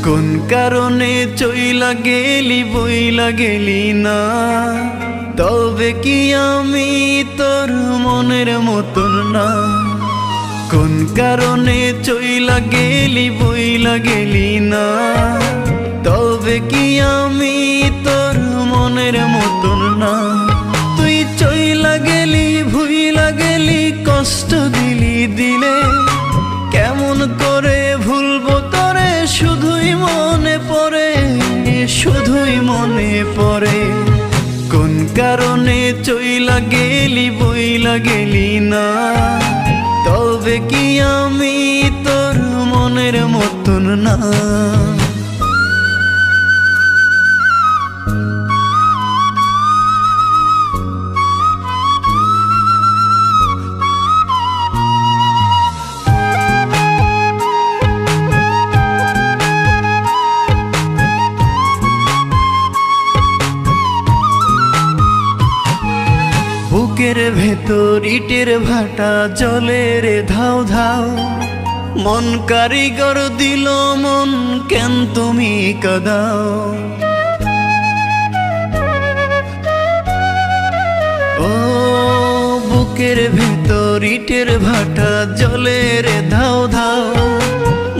কোন কারণে চইলা গেলি বইলা গেলি না, তবে কি আমি তোর মনের মতন না। কোন কারণে চইলা গেলি বইলা গেলি না, তবে কি আমি তোর মনের মতন না। তুই চইলা গেলি ভুইলা গেলি কষ্ট দিলি দিলে, কেমন করে ভুলবো তোরে শুধুই মনে পড়ে, শুধুই মনে পড়ে। কোন কারণে চইলা গেলি বইলা গেলি না, তবে কি আমি তোর মনের মতন না। বুকের ভেতর ইটের ভাটা জলে রে ধাও ধাও, মন কারিগর দিল মন কেন তুমি কাঁদাও। ও বুকের ভেতর ইটের ভাটা জলে রে ধাও ধাও,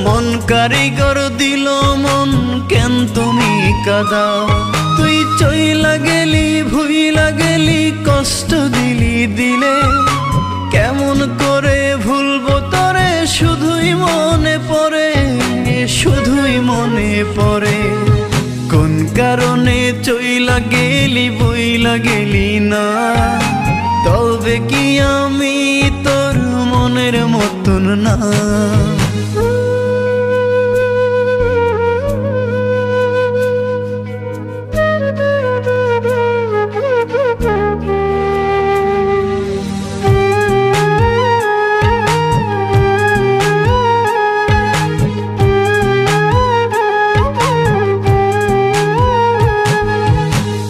মন কারিগর দিল মন কেন তুমি কাঁদাও। তুই চইলা গেলি ভুইলা গেলি কষ্ট দিলি দিলে, কেমন করে ভুলবো তোরে শুধুই মনে পড়ে, শুধুই মনে পড়ে। কোন কারণে চইলা গেলি বইলা গেলি না, তবে কি আমি তোর মনের মতন না।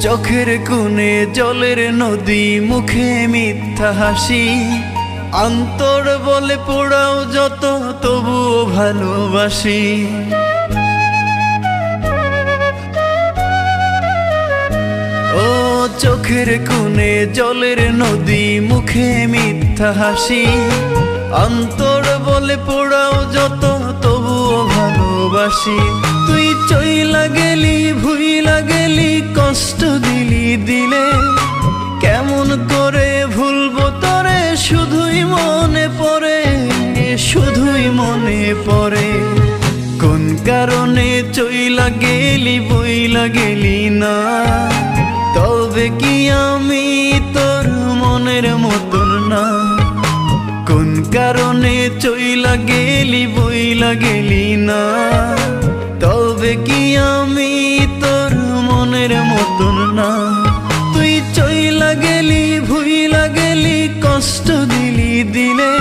চোখের কোণে জলের নদী মুখে মিথ্যা হাসি, অন্তর বলে পোড়াও যত তবুও ভালোবাসি। ও চোখের কোণে জলের নদী মুখে মিথ্যা হাসি, অন্তর বলে পোড়াও যত তবুও ভালোবাসি। তুই চইলা গেলি ভুইলা গেলি কষ্ট দিলি দিলে, কেমন করে ভুলবো তোরে শুধুই মনে পড়ে, শুধুই মনে পড়ে। কোন কারণে চইলা গেলি বইলা গেলি না, তবে কি আমি তোর মনের মতন না। কোন কারণে চইলা গেলি বইলা গেলি না, তবে কি আমি তোর মনের মতন না। তুই চইলা গেলি ভুইলা গেলি কষ্ট দিলি দিলে,